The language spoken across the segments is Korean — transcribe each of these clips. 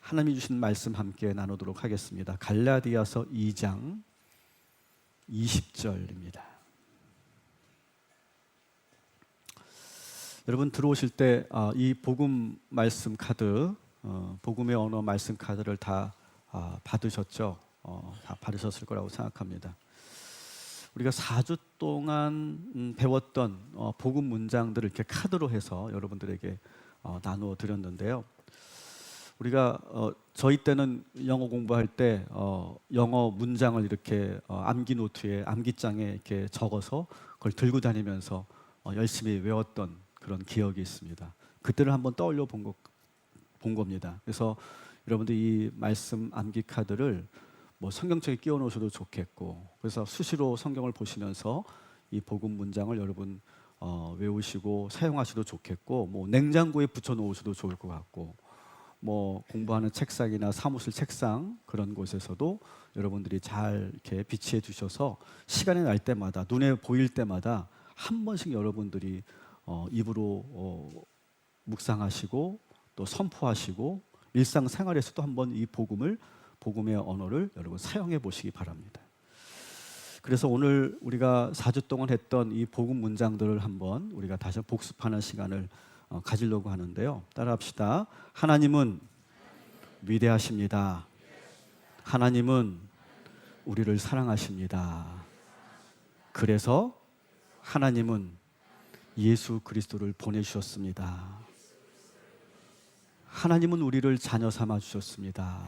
하나님이 주신 말씀 함께 나누도록 하겠습니다. 갈라디아서 2장 20절입니다. 여러분 들어오실 때 이 복음 말씀 카드, 복음의 언어 말씀 카드를 다 받으셨죠? 다 받으셨을 거라고 생각합니다. 우리가 4주 동안 배웠던 복음 문장들을 이렇게 카드로 해서 여러분들에게 나누어 드렸는데요. 우리가 저희 때는 영어 공부할 때 영어 문장을 이렇게 암기 노트에 암기장에 이렇게 적어서 그걸 들고 다니면서 열심히 외웠던 그런 기억이 있습니다. 그때를 한번 떠올려 본 겁니다. 그래서 여러분들 이 말씀 암기 카드를 뭐 성경책에 끼워 놓으셔도 좋겠고, 그래서 수시로 성경을 보시면서 이 복음 문장을 여러분 외우시고 사용하셔도 좋겠고, 뭐 냉장고에 붙여 놓으셔도 좋을 것 같고, 뭐 공부하는 책상이나 사무실 책상 그런 곳에서도 여러분들이 잘 이렇게 비치해 두셔서 시간이 날 때마다, 눈에 보일 때마다 한 번씩 여러분들이 입으로 묵상하시고 또 선포하시고 일상생활에서도 한번 이 복음의 언어를 여러분 사용해 보시기 바랍니다. 그래서 오늘 우리가 4주 동안 했던 이 복음 문장들을 한번 우리가 다시 복습하는 시간을 가지려고 하는데요. 따라합시다. 하나님은 위대하십니다. 하나님은 우리를 사랑하십니다. 그래서 하나님은 예수 그리스도를 보내주셨습니다. 하나님은 우리를 자녀 삼아 주셨습니다.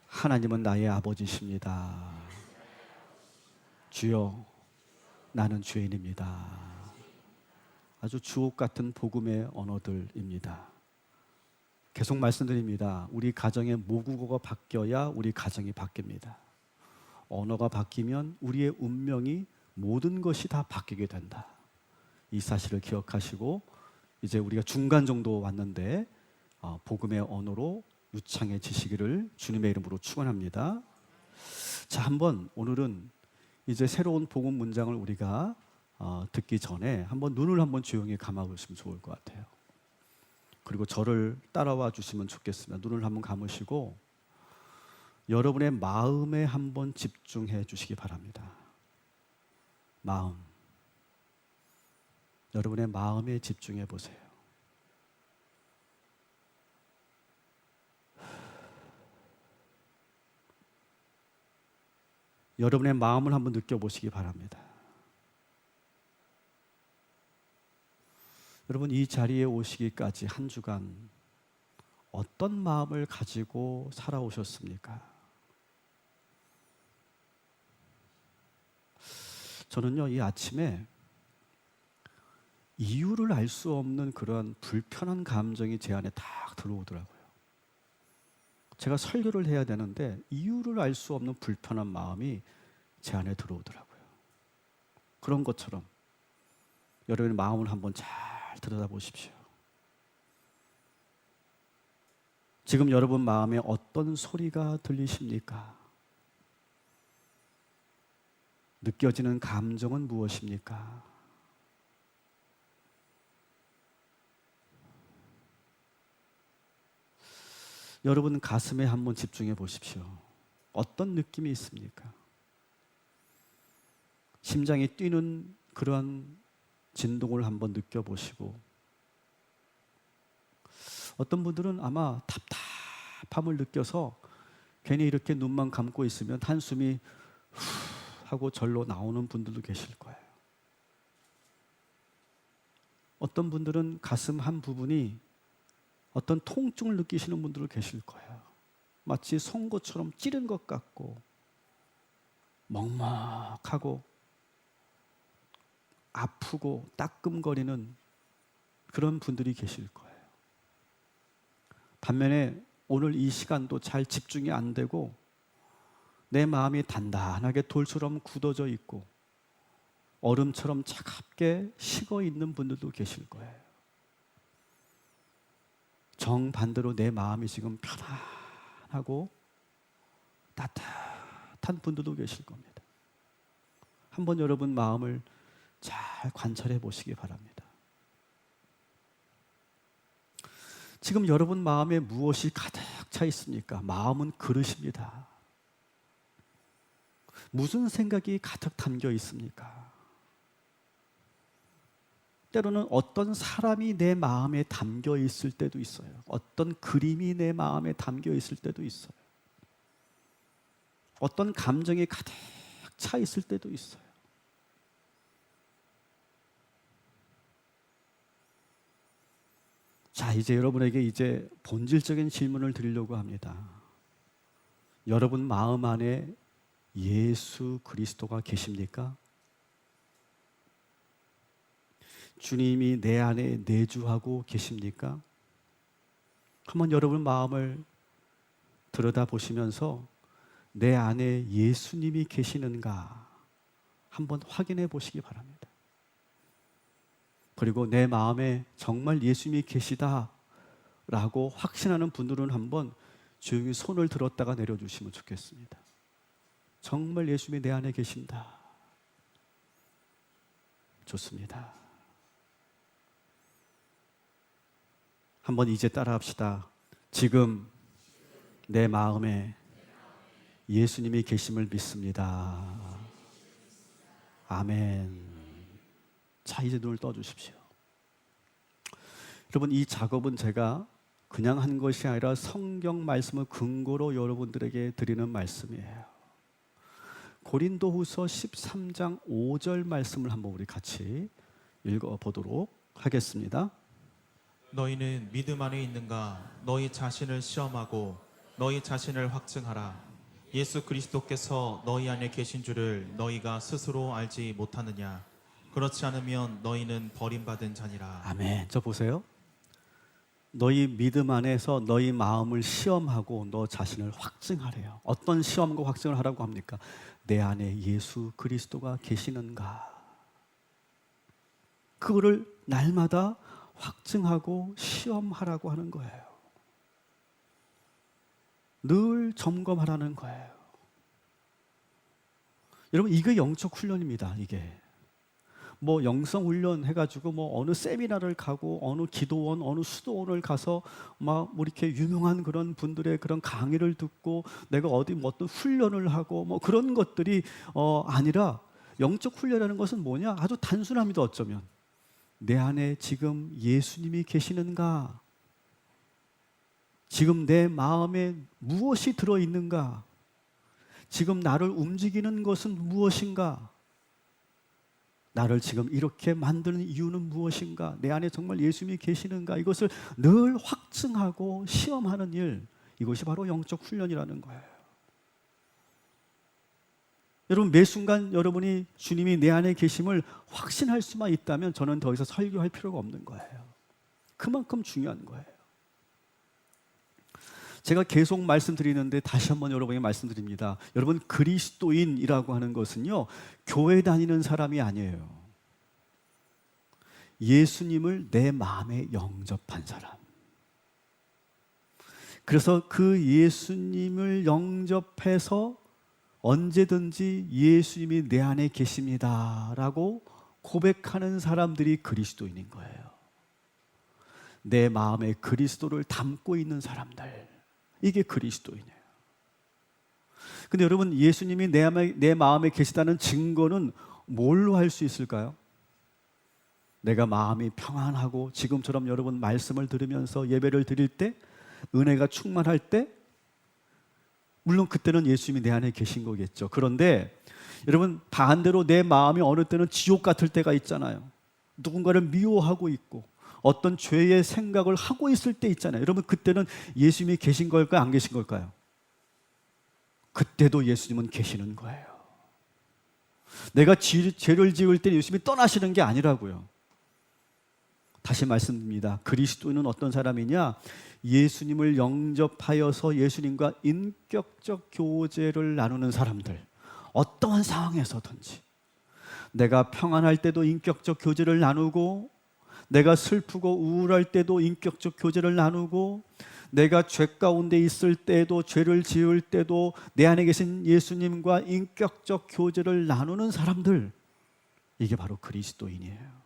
하나님은 나의 아버지십니다. 주여, 나는 죄인입니다. 아주 주옥 같은 복음의 언어들입니다. 계속 말씀드립니다. 우리 가정의 모국어가 바뀌어야 우리 가정이 바뀝니다. 언어가 바뀌면 우리의 운명이 모든 것이 다 바뀌게 된다. 이 사실을 기억하시고 이제 우리가 중간 정도 왔는데 복음의 언어로 유창해지시기를 주님의 이름으로 축원합니다. 자, 한번 오늘은 이제 새로운 복음 문장을 우리가 듣기 전에 한번 눈을 한번 조용히 감아보시면 좋을 것 같아요. 그리고 저를 따라와 주시면 좋겠습니다. 눈을 한번 감으시고 여러분의 마음에 한번 집중해 주시기 바랍니다. 마음. 여러분의 마음에 집중해 보세요. 여러분의 마음을 한번 느껴보시기 바랍니다. 여러분, 이 자리에 오시기까지 한 주간 어떤 마음을 가지고 살아오셨습니까? 저는요, 이 아침에 이유를 알 수 없는 그런 불편한 감정이 제 안에 딱 들어오더라고요. 제가 설교를 해야 되는데 이유를 알 수 없는 불편한 마음이 제 안에 들어오더라고요. 그런 것처럼 여러분의 마음을 한번 잘 들여다보십시오. 지금 여러분 마음에 어떤 소리가 들리십니까? 느껴지는 감정은 무엇입니까? 여러분 가슴에 한번 집중해 보십시오. 어떤 느낌이 있습니까? 심장이 뛰는 그런 진동을 한번 느껴보시고, 어떤 분들은 아마 답답함을 느껴서 괜히 이렇게 눈만 감고 있으면 한숨이 후 하고 절로 나오는 분들도 계실 거예요. 어떤 분들은 가슴 한 부분이 어떤 통증을 느끼시는 분들도 계실 거예요. 마치 송곳처럼 찌른 것 같고 먹먹하고 아프고 따끔거리는 그런 분들이 계실 거예요. 반면에 오늘 이 시간도 잘 집중이 안 되고 내 마음이 단단하게 돌처럼 굳어져 있고 얼음처럼 차갑게 식어 있는 분들도 계실 거예요. 정반대로 내 마음이 지금 편안하고 따뜻한 분들도 계실 겁니다. 한번 여러분 마음을 잘 관찰해 보시기 바랍니다. 지금 여러분 마음에 무엇이 가득 차 있습니까? 마음은 그릇입니다. 무슨 생각이 가득 담겨 있습니까? 때로는 어떤 사람이 내 마음에 담겨 있을 때도 있어요. 어떤 그림이 내 마음에 담겨 있을 때도 있어요. 어떤 감정이 가득 차 있을 때도 있어요. 자, 이제 여러분에게 이제 본질적인 질문을 드리려고 합니다. 여러분 마음 안에 예수 그리스도가 계십니까? 주님이 내 안에 내주하고 계십니까? 한번 여러분 마음을 들여다보시면서 내 안에 예수님이 계시는가 한번 확인해 보시기 바랍니다. 그리고 내 마음에 정말 예수님이 계시다라고 확신하는 분들은 한번 조용히 손을 들었다가 내려주시면 좋겠습니다. 정말 예수님이 내 안에 계신다. 좋습니다. 한번 이제 따라합시다. 지금 내 마음에 예수님이 계심을 믿습니다. 아멘. 자, 이제 눈을 떠주십시오. 여러분, 이 작업은 제가 그냥 한 것이 아니라 성경 말씀을 근거로 여러분들에게 드리는 말씀이에요. 고린도후서 13장 5절 말씀을 한번 우리 같이 읽어보도록 하겠습니다. 너희는 믿음 안에 있는가? 너희 자신을 시험하고 너희 자신을 확증하라. 예수 그리스도께서 너희 안에 계신 줄을 너희가 스스로 알지 못하느냐? 그렇지 않으면 너희는 버림받은 자니라. 아멘. 저 보세요. 너희 믿음 안에서 너희 마음을 시험하고 너 자신을 확증하래요. 어떤 시험과 확증을 하라고 합니까? 내 안에 예수 그리스도가 계시는가? 그거를 날마다 확증하고 시험하라고 하는 거예요. 늘 점검하라는 거예요. 여러분, 이게 영적 훈련입니다. 이게 뭐 영성 훈련 해가지고 뭐 어느 세미나를 가고 어느 기도원, 어느 수도원을 가서 막 뭐 이렇게 유명한 그런 분들의 그런 강의를 듣고 내가 어디 뭐 어떤 훈련을 하고 뭐 그런 것들이 아니라 영적 훈련이라는 것은 뭐냐? 아주 단순합니다. 어쩌면 내 안에 지금 예수님이 계시는가? 지금 내 마음에 무엇이 들어있는가? 지금 나를 움직이는 것은 무엇인가? 나를 지금 이렇게 만드는 이유는 무엇인가? 내 안에 정말 예수님이 계시는가? 이것을 늘 확증하고 시험하는 일, 이것이 바로 영적 훈련이라는 거예요. 여러분, 매 순간 여러분이 주님이 내 안에 계심을 확신할 수만 있다면 저는 더 이상 설교할 필요가 없는 거예요. 그만큼 중요한 거예요. 제가 계속 말씀드리는데 다시 한번 여러분에게 말씀드립니다. 여러분, 그리스도인이라고 하는 것은요, 교회 다니는 사람이 아니에요. 예수님을 내 마음에 영접한 사람. 그래서 그 예수님을 영접해서 언제든지 예수님이 내 안에 계십니다 라고 고백하는 사람들이 그리스도인인 거예요. 내 마음에 그리스도를 담고 있는 사람들, 이게 그리스도인이에요. 근데 여러분, 예수님이 내 마음에 계시다는 증거는 뭘로 할 수 있을까요? 내가 마음이 평안하고 지금처럼 여러분 말씀을 들으면서 예배를 드릴 때, 은혜가 충만할 때, 물론 그때는 예수님이 내 안에 계신 거겠죠. 그런데 여러분, 반대로 내 마음이 어느 때는 지옥 같을 때가 있잖아요. 누군가를 미워하고 있고 어떤 죄의 생각을 하고 있을 때 있잖아요. 여러분, 그때는 예수님이 계신 걸까요? 안 계신 걸까요? 그때도 예수님은 계시는 거예요. 내가 죄를 지을 때 예수님이 떠나시는 게 아니라고요. 다시 말씀드립니다. 그리스도인은 어떤 사람이냐? 예수님을 영접하여서 예수님과 인격적 교제를 나누는 사람들. 어떠한 상황에서든지 내가 평안할 때도 인격적 교제를 나누고, 내가 슬프고 우울할 때도 인격적 교제를 나누고, 내가 죄 가운데 있을 때도, 죄를 지을 때도 내 안에 계신 예수님과 인격적 교제를 나누는 사람들, 이게 바로 그리스도인이에요.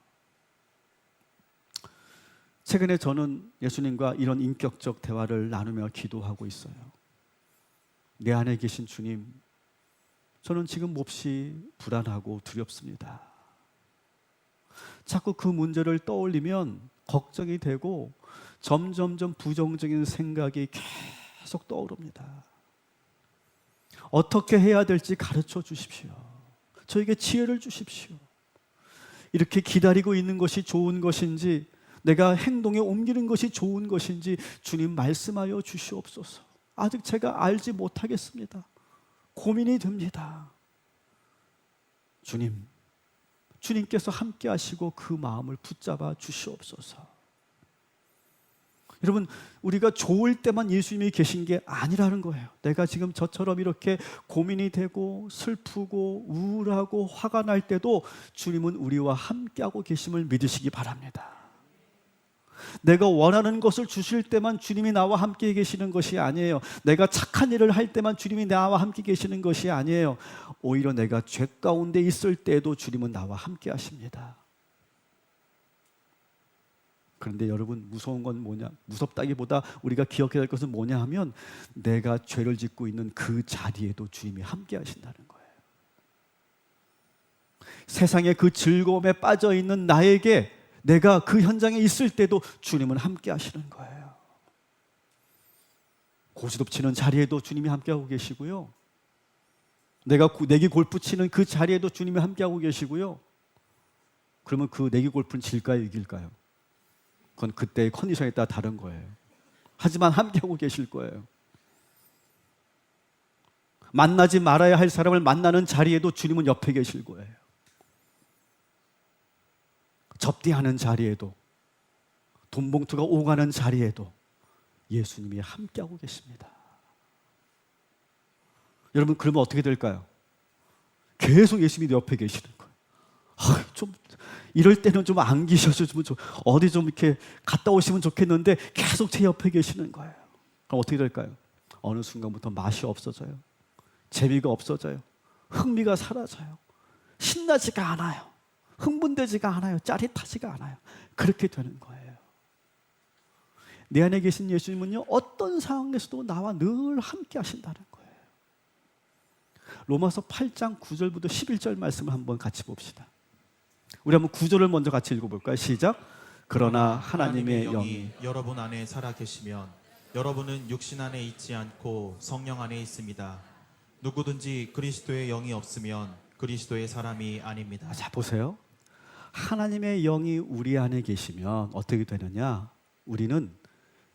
최근에 저는 예수님과 이런 인격적 대화를 나누며 기도하고 있어요. 내 안에 계신 주님, 저는 지금 몹시 불안하고 두렵습니다. 자꾸 그 문제를 떠올리면 걱정이 되고 점점점 부정적인 생각이 계속 떠오릅니다. 어떻게 해야 될지 가르쳐 주십시오. 저에게 지혜를 주십시오. 이렇게 기다리고 있는 것이 좋은 것인지, 내가 행동에 옮기는 것이 좋은 것인지 주님 말씀하여 주시옵소서. 아직 제가 알지 못하겠습니다. 고민이 됩니다. 주님께서 함께 하시고 그 마음을 붙잡아 주시옵소서. 여러분, 우리가 좋을 때만 예수님이 계신 게 아니라는 거예요. 내가 지금 저처럼 이렇게 고민이 되고 슬프고 우울하고 화가 날 때도 주님은 우리와 함께하고 계심을 믿으시기 바랍니다. 내가 원하는 것을 주실 때만 주님이 나와 함께 계시는 것이 아니에요. 내가 착한 일을 할 때만 주님이 나와 함께 계시는 것이 아니에요. 오히려 내가 죄 가운데 있을 때에도 주님은 나와 함께 하십니다. 그런데 여러분, 무서운 건 뭐냐? 무섭다기보다 우리가 기억해야 할 것은 뭐냐 하면, 내가 죄를 짓고 있는 그 자리에도 주님이 함께 하신다는 거예요. 세상의 그 즐거움에 빠져 있는 나에게, 내가 그 현장에 있을 때도 주님은 함께 하시는 거예요. 고스톱 치는 자리에도 주님이 함께하고 계시고요. 내가 내기 골프 치는 그 자리에도 주님이 함께하고 계시고요. 그러면 그 내기 골프는 질까요, 이길까요? 그건 그때의 컨디션에 따라 다른 거예요. 하지만 함께하고 계실 거예요. 만나지 말아야 할 사람을 만나는 자리에도 주님은 옆에 계실 거예요. 접대하는 자리에도, 돈 봉투가 오가는 자리에도 예수님이 함께하고 계십니다. 여러분, 그러면 어떻게 될까요? 계속 예수님이 옆에 계시는 거예요. 좀 이럴 때는 좀 안 계셔주면 어디 좀 이렇게 갔다 오시면 좋겠는데 계속 제 옆에 계시는 거예요. 그럼 어떻게 될까요? 어느 순간부터 맛이 없어져요. 재미가 없어져요. 흥미가 사라져요. 신나지가 않아요. 흥분되지가 않아요. 짜릿하지가 않아요. 그렇게 되는 거예요. 내 안에 계신 예수님은요, 어떤 상황에서도 나와 늘 함께 하신다는 거예요. 로마서 8장 9절부터 11절 말씀을 한번 같이 봅시다. 우리 한번 9절을 먼저 같이 읽어볼까요? 시작. 그러나 하나님의 영이 여러분 안에 살아 계시면 여러분은 육신 안에 있지 않고 성령 안에 있습니다. 누구든지 그리스도의 영이 없으면 그리스도의 사람이 아닙니다. 자, 보세요. 하나님의 영이 우리 안에 계시면 어떻게 되느냐? 우리는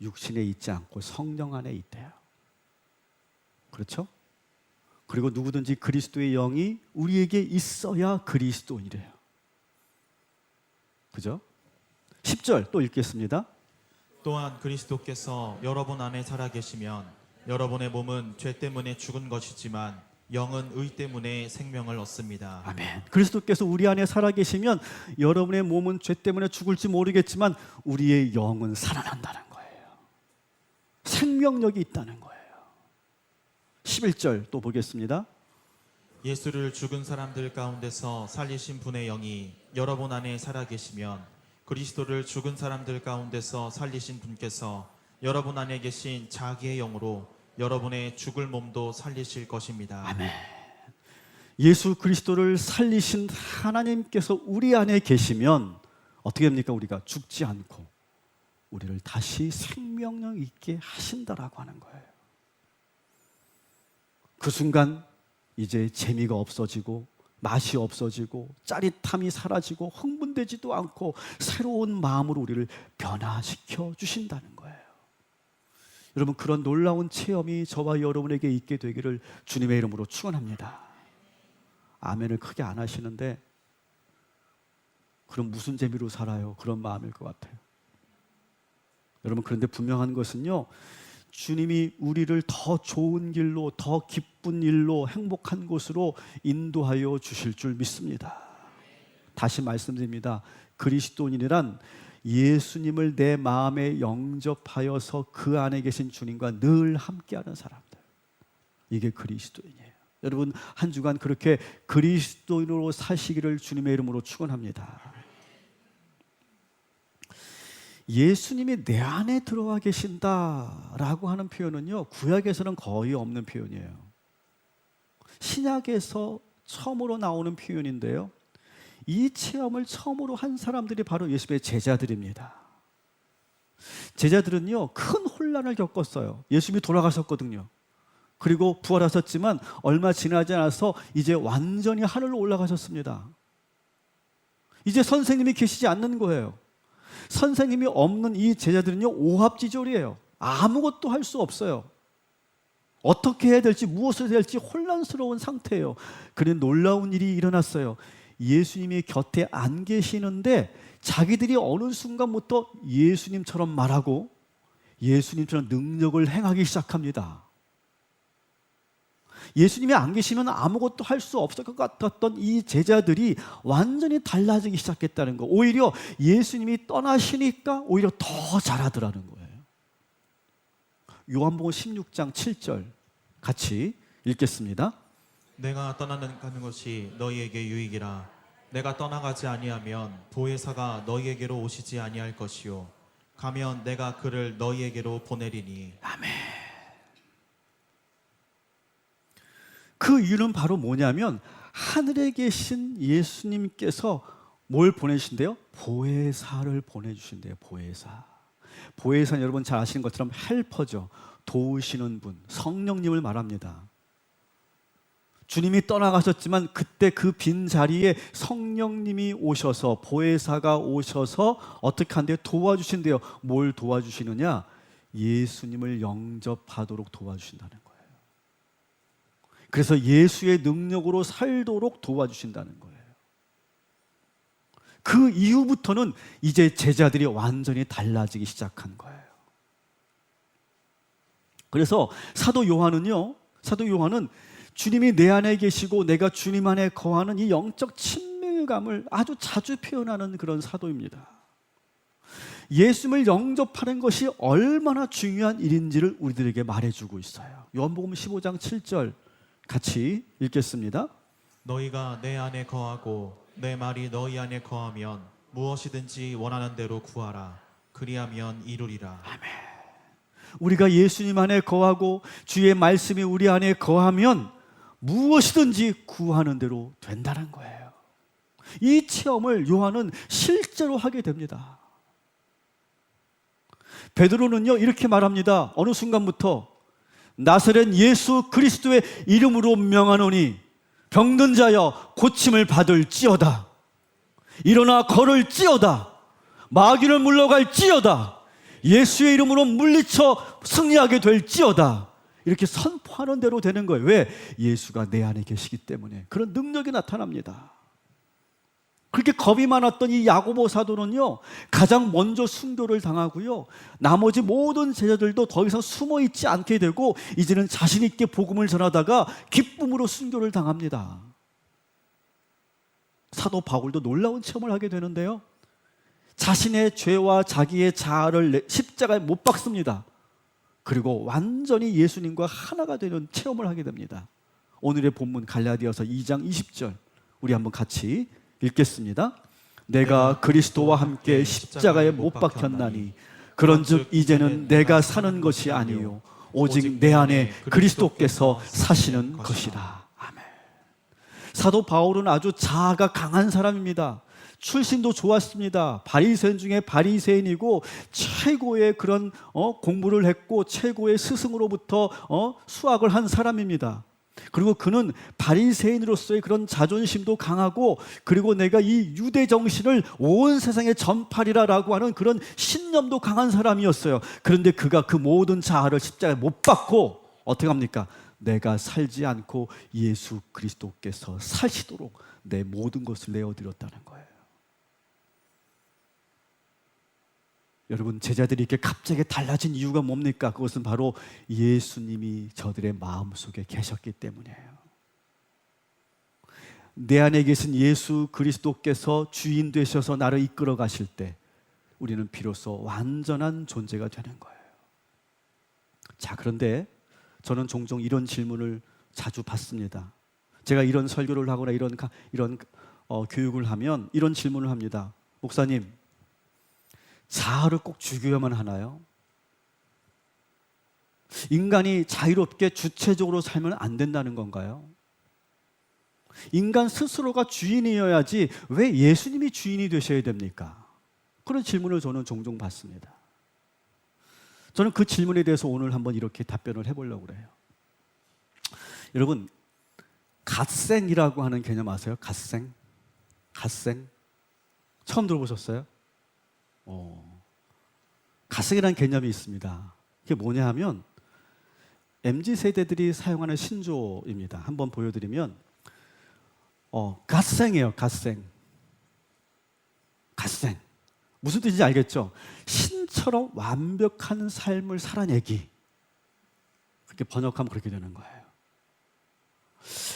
육신에 있지 않고 성령 안에 있대요. 그렇죠? 그리고 누구든지 그리스도의 영이 우리에게 있어야 그리스도인이래요. 그죠? 10절 또 읽겠습니다. 또한 그리스도께서 여러분 안에 살아 계시면 여러분의 몸은 죄 때문에 죽은 것이지만 영은 의 때문에 생명을 얻습니다. 아멘. 그리스도께서 우리 안에 살아 계시면 여러분의 몸은 죄 때문에 죽을지 모르겠지만 우리의 영은 살아난다는 거예요. 생명력이 있다는 거예요. 11절 또 보겠습니다. 예수를 죽은 사람들 가운데서 살리신 분의 영이 여러분 안에 살아 계시면 그리스도를 죽은 사람들 가운데서 살리신 분께서 여러분 안에 계신 자기의 영으로 여러분의 죽을 몸도 살리실 것입니다. 아멘. 예수 그리스도를 살리신 하나님께서 우리 안에 계시면 어떻게 됩니까? 우리가 죽지 않고 우리를 다시 생명력 있게 하신다라고 하는 거예요. 그 순간 이제 재미가 없어지고 맛이 없어지고 짜릿함이 사라지고 흥분되지도 않고 새로운 마음으로 우리를 변화시켜 주신다는 거예요. 여러분, 그런 놀라운 체험이 저와 여러분에게 있게 되기를 주님의 이름으로 축원합니다. 아멘을 크게 안 하시는데 그럼 무슨 재미로 살아요? 그런 마음일 것 같아요. 여러분, 그런데 분명한 것은요, 주님이 우리를 더 좋은 길로, 더 기쁜 일로, 행복한 곳으로 인도하여 주실 줄 믿습니다. 다시 말씀드립니다. 그리스도인이란 예수님을 내 마음에 영접하여서 그 안에 계신 주님과 늘 함께하는 사람들, 이게 그리스도인이에요. 여러분, 한 주간 그렇게 그리스도인으로 사시기를 주님의 이름으로 축원합니다. 예수님이 내 안에 들어와 계신다라고 하는 표현은요, 구약에서는 거의 없는 표현이에요. 신약에서 처음으로 나오는 표현인데요, 이 체험을 처음으로 한 사람들이 바로 예수님의 제자들입니다. 제자들은요, 큰 혼란을 겪었어요. 예수님이 돌아가셨거든요. 그리고 부활하셨지만 얼마 지나지 않아서 이제 완전히 하늘로 올라가셨습니다. 이제 선생님이 계시지 않는 거예요. 선생님이 없는 이 제자들은요, 오합지졸이에요. 아무것도 할 수 없어요. 어떻게 해야 될지, 무엇을 해야 될지 혼란스러운 상태예요. 그런데 놀라운 일이 일어났어요. 예수님이 곁에 안 계시는데 자기들이 어느 순간부터 예수님처럼 말하고 예수님처럼 능력을 행하기 시작합니다. 예수님이 안 계시면 아무것도 할 수 없을 것 같았던 이 제자들이 완전히 달라지기 시작했다는 거. 오히려 예수님이 떠나시니까 오히려 더 잘하더라는 거예요. 요한복음 16장 7절 같이 읽겠습니다. 내가 떠나는 것이 너희에게 유익이라. 내가 떠나가지 아니하면 보혜사가 너희에게로 오시지 아니할 것이요 가면 내가 그를 너희에게로 보내리니. 아멘. 그 이유는 바로 뭐냐면 하늘에 계신 예수님께서 뭘 보내주신대요? 보혜사를 보내주신대요. 보혜사. 보혜사는 여러분 잘 아시는 것처럼 헬퍼죠. 도우시는 분, 성령님을 말합니다. 주님이 떠나가셨지만 그때 그 빈 자리에 성령님이 오셔서, 보혜사가 오셔서 어떻게 한대요? 도와주신대요. 뭘 도와주시느냐? 예수님을 영접하도록 도와주신다는 거예요. 그래서 예수의 능력으로 살도록 도와주신다는 거예요. 그 이후부터는 이제 제자들이 완전히 달라지기 시작한 거예요. 그래서 사도 요한은 주님이 내 안에 계시고 내가 주님 안에 거하는 이 영적 친밀감을 아주 자주 표현하는 그런 사도입니다. 예수님을 영접하는 것이 얼마나 중요한 일인지를 우리들에게 말해주고 있어요. 요한복음 15장 7절 같이 읽겠습니다. 너희가 내 안에 거하고 내 말이 너희 안에 거하면 무엇이든지 원하는 대로 구하라. 그리하면 이루리라. 아멘. 우리가 예수님 안에 거하고 주의 말씀이 우리 안에 거하면 무엇이든지 구하는 대로 된다는 거예요. 이 체험을 요한은 실제로 하게 됩니다. 베드로는요, 이렇게 말합니다. 어느 순간부터 나사렛 예수 그리스도의 이름으로 명하노니 병든 자여 고침을 받을지어다. 일어나 걸을지어다. 마귀를 물러갈지어다. 예수의 이름으로 물리쳐 승리하게 될지어다. 이렇게 선포하는 대로 되는 거예요. 왜? 예수가 내 안에 계시기 때문에 그런 능력이 나타납니다. 그렇게 겁이 많았던 이 야고보 사도는요, 가장 먼저 순교를 당하고요, 나머지 모든 제자들도 더 이상 숨어 있지 않게 되고 이제는 자신 있게 복음을 전하다가 기쁨으로 순교를 당합니다. 사도 바울도 놀라운 체험을 하게 되는데요, 자신의 죄와 자기의 자아를 십자가에 못 박습니다. 그리고 완전히 예수님과 하나가 되는 체험을 하게 됩니다. 오늘의 본문 갈라디아서 2장 20절 우리 한번 같이 읽겠습니다. 내가 그리스도와 함께 십자가에 못 박혔나니 그런즉 이제는 내가 사는 것이 아니요 오직 내 안에 그리스도께서 사시는 것이라. 아멘. 사도 바울은 아주 자아가 강한 사람입니다. 출신도 좋았습니다. 바리새인 중에 바리새인이고 최고의 그런 공부를 했고 최고의 스승으로부터 수학을 한 사람입니다. 그리고 그는 바리새인으로서의 그런 자존심도 강하고, 그리고 내가 이 유대 정신을 온 세상에 전파리라라고 하는 그런 신념도 강한 사람이었어요. 그런데 그가 그 모든 자아를 십자가에 못 박고 어떻게 합니까? 내가 살지 않고 예수 그리스도께서 사시도록 내 모든 것을 내어드렸다는 거예요. 여러분, 제자들이 이렇게 갑자기 달라진 이유가 뭡니까? 그것은 바로 예수님이 저들의 마음속에 계셨기 때문이에요. 내 안에 계신 예수 그리스도께서 주인 되셔서 나를 이끌어 가실 때 우리는 비로소 완전한 존재가 되는 거예요. 자, 그런데 저는 종종 이런 질문을 자주 받습니다. 제가 이런 설교를 하거나 이런 교육을 하면 이런 질문을 합니다. 목사님, 사흘을 꼭 죽여야만 하나요? 인간이 자유롭게 주체적으로 살면 안 된다는 건가요? 인간 스스로가 주인이어야지 왜 예수님이 주인이 되셔야 됩니까? 그런 질문을 저는 종종 받습니다. 저는 그 질문에 대해서 오늘 한번 이렇게 답변을 해보려고 그래요. 여러분, 갓생이라고 하는 개념 아세요? 갓생? 갓생? 처음 들어보셨어요? 갓생이라는 개념이 있습니다. 그게 뭐냐 하면 MZ세대들이 사용하는 신조입니다. 한번 보여드리면 갓생이에요. 갓생. 갓생. 무슨 뜻인지 알겠죠? 신처럼 완벽한 삶을 살아내기. 그렇게 번역하면 그렇게 되는 거예요.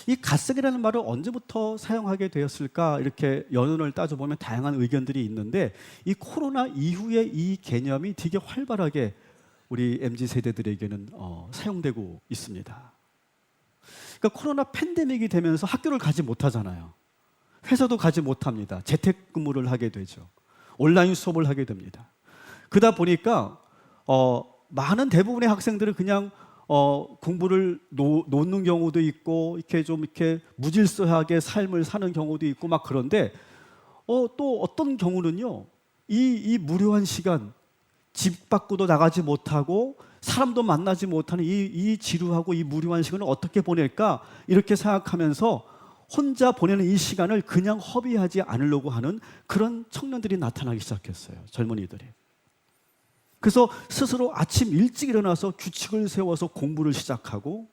이 갓생이라는 말을 언제부터 사용하게 되었을까? 이렇게 연원을 따져보면 다양한 의견들이 있는데 이 코로나 이후에 이 개념이 되게 활발하게 우리 MZ세대들에게는 사용되고 있습니다. 그러니까 코로나 팬데믹이 되면서 학교를 가지 못하잖아요. 회사도 가지 못합니다. 재택근무를 하게 되죠. 온라인 수업을 하게 됩니다. 그러다 보니까 많은 대부분의 학생들은 그냥 공부를 놓는 경우도 있고 이렇게 좀 이렇게 무질서하게 삶을 사는 경우도 있고 막 그런데 또 어떤 경우는요 이 무료한 시간 집 밖으로 나가지 못하고 사람도 만나지 못하는 이 지루하고 이 무료한 시간을 어떻게 보낼까 이렇게 생각하면서 혼자 보내는 이 시간을 그냥 허비하지 않으려고 하는 그런 청년들이 나타나기 시작했어요. 젊은이들이. 그래서 스스로 아침 일찍 일어나서 규칙을 세워서 공부를 시작하고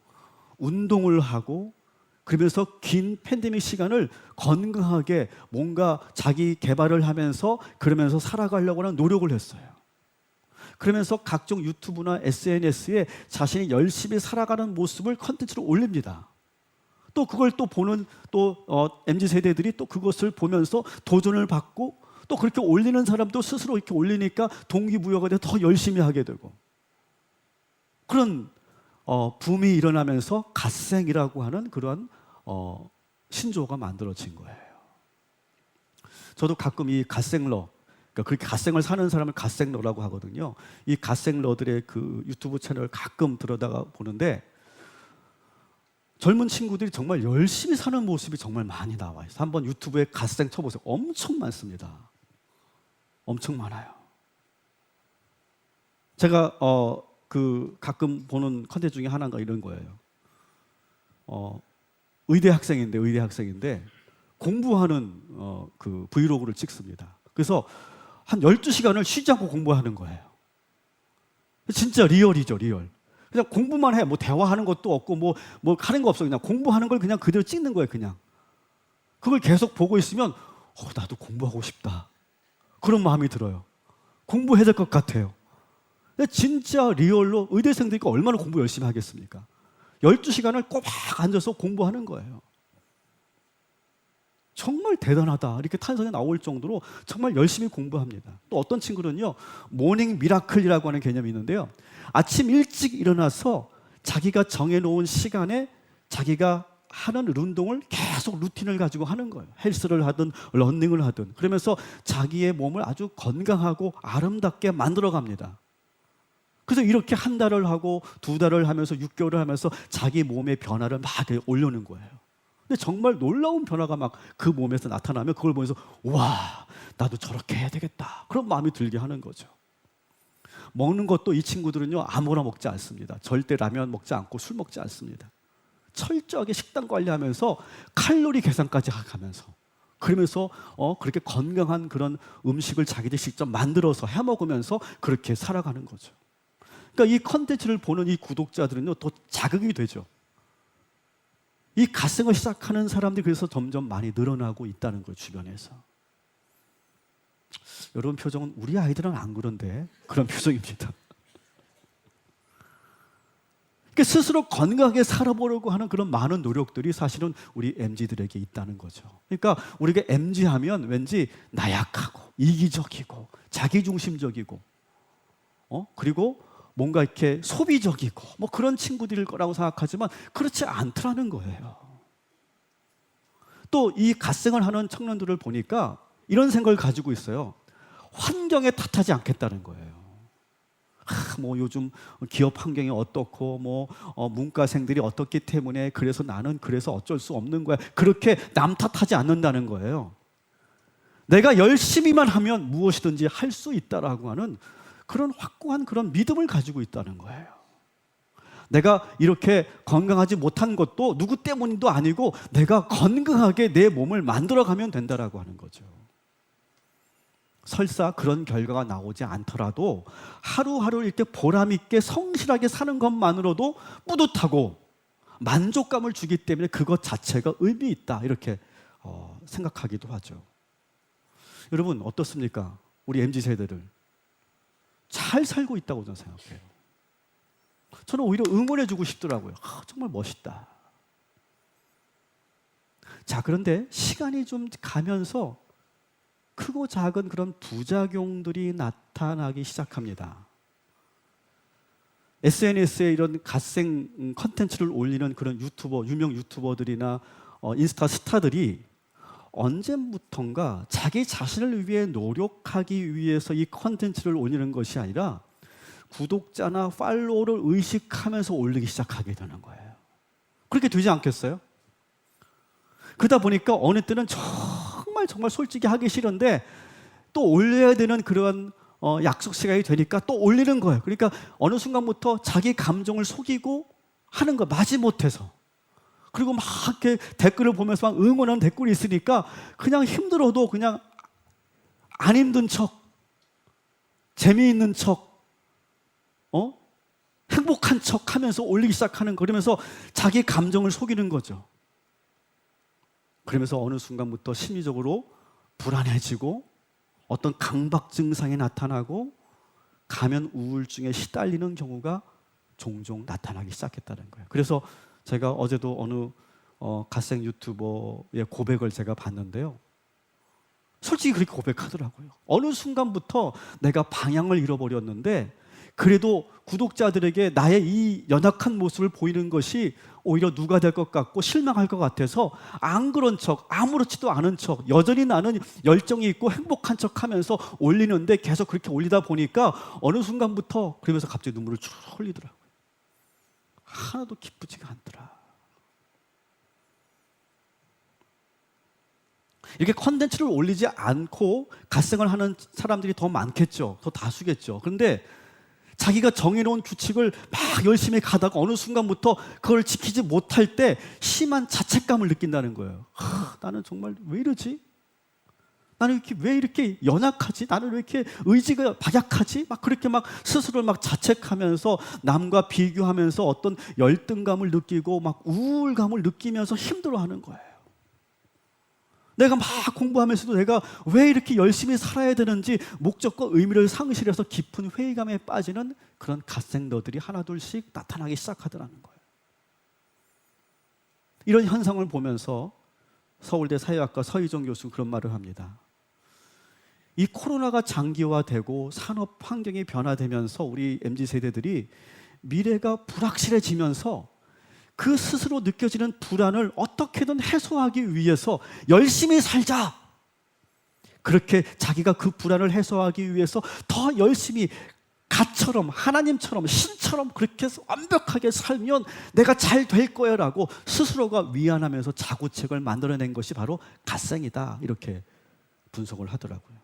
운동을 하고 그러면서 긴 팬데믹 시간을 건강하게 뭔가 자기 개발을 하면서 그러면서 살아가려고 하는 노력을 했어요. 그러면서 각종 유튜브나 SNS에 자신이 열심히 살아가는 모습을 컨텐츠로 올립니다. 또 그걸 또 보는 MZ세대들이 또 그것을 보면서 도전을 받고 또 그렇게 올리는 사람도 스스로 이렇게 올리니까 동기부여가 돼서 더 열심히 하게 되고 그런 붐이 일어나면서 갓생이라고 하는 그런 신조어가 만들어진 거예요. 저도 가끔 이 갓생러, 그러니까 그렇게 갓생을 사는 사람을 갓생러라고 하거든요. 이 갓생러들의 그 유튜브 채널을 가끔 들여다가 보는데 젊은 친구들이 정말 열심히 사는 모습이 정말 많이 나와 있어요. 한번 유튜브에 갓생 쳐보세요. 엄청 많습니다. 엄청 많아요. 제가 가끔 보는 컨텐츠 중에 하나가 이런 거예요. 의대 학생인데 공부하는 그 브이로그를 찍습니다. 그래서 한 12시간을 쉬지 않고 공부하는 거예요. 진짜 리얼이죠, 리얼. 그냥 공부만 해. 뭐 대화하는 것도 없고 뭐 하는 거 없어. 그냥 공부하는 걸 그냥 그대로 찍는 거예요, 그냥. 그걸 계속 보고 있으면 나도 공부하고 싶다. 그런 마음이 들어요. 공부해야 될 것 같아요. 근데 진짜 리얼로 의대생들이 얼마나 공부 열심히 하겠습니까? 12시간을 꼬박 앉아서 공부하는 거예요. 정말 대단하다 이렇게 탄성이 나올 정도로 정말 열심히 공부합니다. 또 어떤 친구는요 모닝 미라클이라고 하는 개념이 있는데요, 아침 일찍 일어나서 자기가 정해놓은 시간에 자기가 하는 운동을 계속 루틴을 가지고 하는 거예요. 헬스를 하든 러닝을 하든. 그러면서 자기의 몸을 아주 건강하고 아름답게 만들어 갑니다. 그래서 이렇게 한 달을 하고 두 달을 하면서 6개월을 하면서 자기 몸의 변화를 막 올려놓는 거예요. 근데 정말 놀라운 변화가 막 그 몸에서 나타나면 그걸 보면서 와, 나도 저렇게 해야 되겠다. 그런 마음이 들게 하는 거죠. 먹는 것도 이 친구들은요 아무나 먹지 않습니다. 절대 라면 먹지 않고 술 먹지 않습니다. 철저하게 식단 관리하면서 칼로리 계산까지 하면서 그러면서 그렇게 건강한 그런 음식을 자기들 직접 만들어서 해 먹으면서 그렇게 살아가는 거죠. 그러니까 이 컨텐츠를 보는 이 구독자들은요 더 자극이 되죠. 이 갓생을 시작하는 사람들이 그래서 점점 많이 늘어나고 있다는 거예요, 주변에서. 여러분 표정은 우리 아이들은 안 그런데 그런 표정입니다. 그러니까 스스로 건강하게 살아보려고 하는 그런 많은 노력들이 사실은 우리 MZ들에게 있다는 거죠. 그러니까 우리가 MZ 하면 왠지 나약하고 이기적이고 자기중심적이고 그리고 뭔가 이렇게 소비적이고 뭐 그런 친구들일 거라고 생각하지만 그렇지 않더라는 거예요. 또 이 갓생을 하는 청년들을 보니까 이런 생각을 가지고 있어요. 환경에 탓하지 않겠다는 거예요. 뭐 요즘 기업 환경이 어떻고 뭐 문과생들이 어떻기 때문에 그래서 나는 그래서 어쩔 수 없는 거야. 그렇게 남 탓하지 않는다는 거예요. 내가 열심히만 하면 무엇이든지 할 수 있다라고 하는 그런 확고한 그런 믿음을 가지고 있다는 거예요. 내가 이렇게 건강하지 못한 것도 누구 때문도 아니고 내가 건강하게 내 몸을 만들어가면 된다라고 하는 거죠. 설사 그런 결과가 나오지 않더라도 하루하루 이렇게 보람있게 성실하게 사는 것만으로도 뿌듯하고 만족감을 주기 때문에 그것 자체가 의미 있다 이렇게 생각하기도 하죠. 여러분 어떻습니까? 우리 MZ세대들 잘 살고 있다고 저는 생각해요. 저는 오히려 응원해주고 싶더라고요. 정말 멋있다. 자, 그런데 시간이 좀 가면서 크고 작은 그런 부작용들이 나타나기 시작합니다. SNS에 이런 갓생 컨텐츠를 올리는 그런 유명 유튜버들이나 인스타 스타들이 언제부턴가 자기 자신을 위해 노력하기 위해서 이 컨텐츠를 올리는 것이 아니라 구독자나 팔로워를 의식하면서 올리기 시작하게 되는 거예요. 그렇게 되지 않겠어요? 그러다 보니까 어느 때는 정말 솔직히 하기 싫은데 또 올려야 되는 그런 약속 시간이 되니까 또 올리는 거예요. 그러니까 어느 순간부터 자기 감정을 속이고 하는 거 마지못해서. 그리고 막 이렇게 댓글을 보면서 막 응원하는 댓글이 있으니까 그냥 힘들어도 그냥 안 힘든 척, 재미있는 척, 행복한 척 하면서 올리기 시작하는 거. 그러면서 자기 감정을 속이는 거죠. 그러면서 어느 순간부터 심리적으로 불안해지고 어떤 강박 증상이 나타나고 가면 우울증에 시달리는 경우가 종종 나타나기 시작했다는 거예요. 그래서 제가 어제도 어느 갓생 유튜버의 고백을 제가 봤는데요. 솔직히 그렇게 고백하더라고요. 어느 순간부터 내가 방향을 잃어버렸는데 그래도 구독자들에게 나의 이 연약한 모습을 보이는 것이 오히려 누가 될 것 같고 실망할 것 같아서 안 그런 척, 아무렇지도 않은 척, 여전히 나는 열정이 있고 행복한 척 하면서 올리는데 계속 그렇게 올리다 보니까 어느 순간부터 그러면서 갑자기 눈물을 쭉 흘리더라고요. 하나도 기쁘지가 않더라. 이렇게 컨텐츠를 올리지 않고 갓생을 하는 사람들이 더 많겠죠. 더 다수겠죠. 그런데 자기가 정해놓은 규칙을 막 열심히 가다가 어느 순간부터 그걸 지키지 못할 때 심한 자책감을 느낀다는 거예요. 나는 정말 왜 이러지? 나는 왜 이렇게 연약하지? 나는 왜 이렇게 의지가 박약하지? 막 그렇게 막 스스로를 막 자책하면서 남과 비교하면서 어떤 열등감을 느끼고 막 우울감을 느끼면서 힘들어하는 거예요. 내가 막 공부하면서도 내가 왜 이렇게 열심히 살아야 되는지 목적과 의미를 상실해서 깊은 회의감에 빠지는 그런 갓생러들이 하나둘씩 나타나기 시작하더라는 거예요. 이런 현상을 보면서 서울대 사회학과 서희정 교수 그런 말을 합니다. 이 코로나가 장기화되고 산업 환경이 변화되면서 우리 MZ세대들이 미래가 불확실해지면서 그 스스로 느껴지는 불안을 어떻게든 해소하기 위해서 열심히 살자. 그렇게 자기가 그 불안을 해소하기 위해서 더 열심히 가처럼 하나님처럼 신처럼 그렇게 완벽하게 살면 내가 잘 될 거야 라고 스스로가 위안하면서 자구책을 만들어낸 것이 바로 갓생이다. 이렇게 분석을 하더라고요.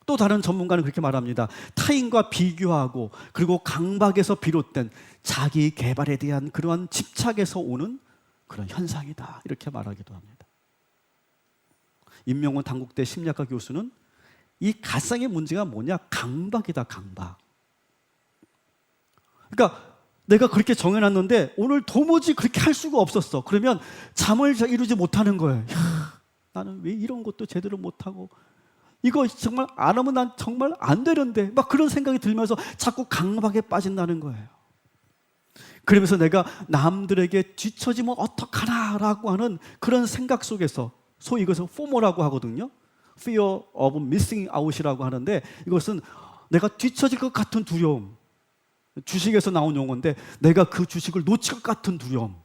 또 다른 전문가는 그렇게 말합니다. 타인과 비교하고 그리고 강박에서 비롯된 자기 개발에 대한 그러한 집착에서 오는 그런 현상이다. 이렇게 말하기도 합니다. 임명원 단국대 심리학과 교수는 이 갓생의 문제가 뭐냐? 강박이다, 강박. 그러니까 내가 그렇게 정해놨는데 오늘 도무지 그렇게 할 수가 없었어. 그러면 잠을 이루지 못하는 거예요. 나는 왜 이런 것도 제대로 못하고 이거 정말 안 하면 난 정말 안 되는데 막 그런 생각이 들면서 자꾸 강박에 빠진다는 거예요. 그러면서 내가 남들에게 뒤처지면 어떡하나라고 하는 그런 생각 속에서 소위 이것을 FOMO라고 하거든요. Fear of Missing Out이라고 하는데 이것은 내가 뒤처질 것 같은 두려움. 주식에서 나온 용어인데 내가 그 주식을 놓칠 것 같은 두려움.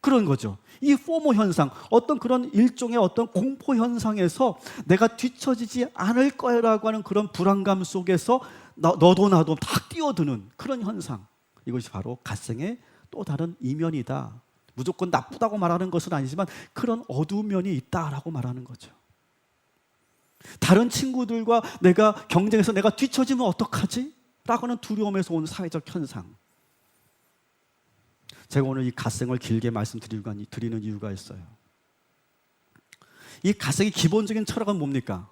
그런 거죠. 이 포모 현상, 어떤 그런 일종의 어떤 공포 현상에서 내가 뒤처지지 않을 거라고 하는 그런 불안감 속에서 너도 나도 다 뛰어드는 그런 현상. 이것이 바로 갓생의 또 다른 이면이다. 무조건 나쁘다고 말하는 것은 아니지만 그런 어두운 면이 있다라고 말하는 거죠. 다른 친구들과 내가 경쟁해서 내가 뒤처지면 어떡하지? 라고 하는 두려움에서 온 사회적 현상. 제가 오늘 이 갓생을 길게 말씀드리는 이유가 있어요. 이 갓생의 기본적인 철학은 뭡니까?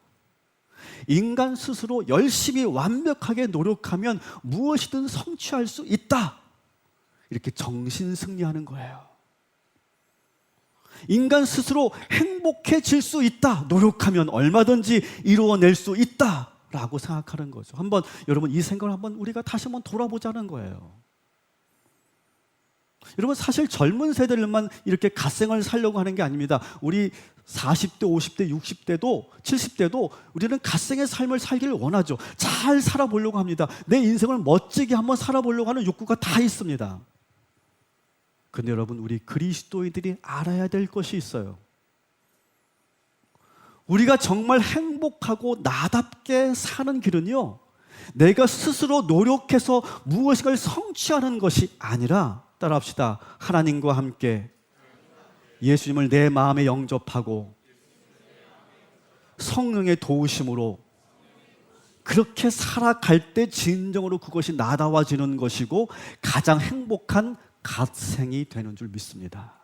인간 스스로 열심히 완벽하게 노력하면 무엇이든 성취할 수 있다. 이렇게 정신승리하는 거예요. 인간 스스로 행복해질 수 있다. 노력하면 얼마든지 이루어낼 수 있다. 라고 생각하는 거죠. 한번 여러분 이 생각을 한번 우리가 다시 한번 돌아보자는 거예요. 여러분 사실 젊은 세대들만 이렇게 갓생을 살려고 하는 게 아닙니다. 우리 40대, 50대, 60대도 70대도 우리는 갓생의 삶을 살기를 원하죠. 잘 살아보려고 합니다. 내 인생을 멋지게 한번 살아보려고 하는 욕구가 다 있습니다. 근데 여러분 우리 그리스도인들이 알아야 될 것이 있어요. 우리가 정말 행복하고 나답게 사는 길은요, 내가 스스로 노력해서 무엇인가를 성취하는 것이 아니라, 따라합시다. 하나님과 함께 예수님을 내 마음에 영접하고 성령의 도우심으로 그렇게 살아갈 때 진정으로 그것이 나다워지는 것이고 가장 행복한 갓생이 되는 줄 믿습니다.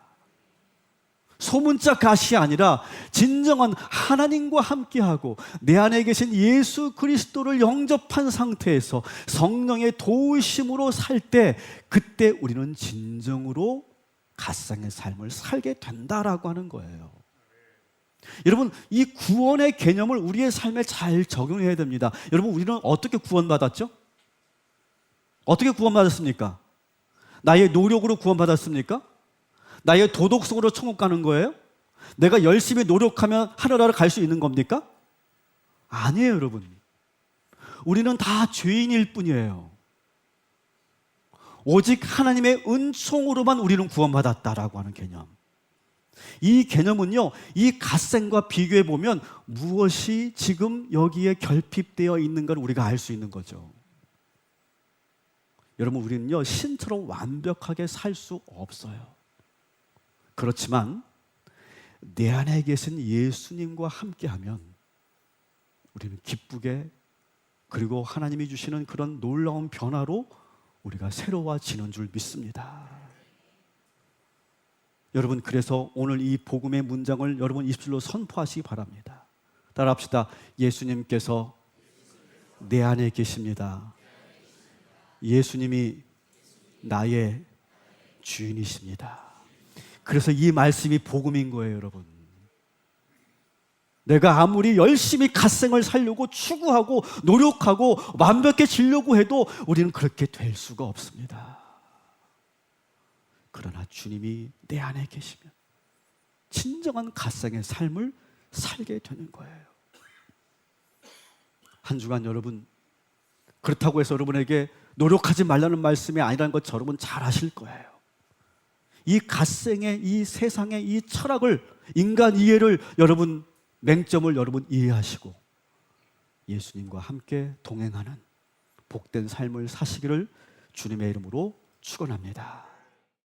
소문자 갓이 아니라 진정한 하나님과 함께하고 내 안에 계신 예수 그리스도를 영접한 상태에서 성령의 도우심으로 살 때, 그때 우리는 진정으로 갓생의 삶을 살게 된다라고 하는 거예요. 여러분, 이 구원의 개념을 우리의 삶에 잘 적용해야 됩니다. 여러분, 우리는 어떻게 구원받았죠? 어떻게 구원받았습니까? 나의 노력으로 구원받았습니까? 나의 도덕성으로 천국 가는 거예요? 내가 열심히 노력하면 하늘나라를 갈 수 있는 겁니까? 아니에요, 여러분. 우리는 다 죄인일 뿐이에요. 오직 하나님의 은총으로만 우리는 구원받았다라고 하는 개념. 이 개념은요, 이 갓생과 비교해 보면 무엇이 지금 여기에 결핍되어 있는가를 우리가 알 수 있는 거죠. 여러분, 우리는요, 신처럼 완벽하게 살 수 없어요. 그렇지만 내 안에 계신 예수님과 함께하면 우리는 기쁘게, 그리고 하나님이 주시는 그런 놀라운 변화로 우리가 새로워지는 줄 믿습니다. 여러분, 그래서 오늘 이 복음의 문장을 여러분 입술로 선포하시기 바랍니다. 따라합시다. 예수님께서 내 안에 계십니다. 예수님이 나의 주인이십니다. 그래서 이 말씀이 복음인 거예요, 여러분. 내가 아무리 열심히 갓생을 살려고 추구하고 노력하고 완벽해지려고 해도 우리는 그렇게 될 수가 없습니다. 그러나 주님이 내 안에 계시면 진정한 갓생의 삶을 살게 되는 거예요. 한 주간 여러분, 그렇다고 해서 여러분에게 노력하지 말라는 말씀이 아니라는 것 여러분 잘 아실 거예요. 이 갓생의 이 세상의 이 철학을, 인간 이해를 여러분, 맹점을 여러분 이해하시고 예수님과 함께 동행하는 복된 삶을 사시기를 주님의 이름으로 축원합니다.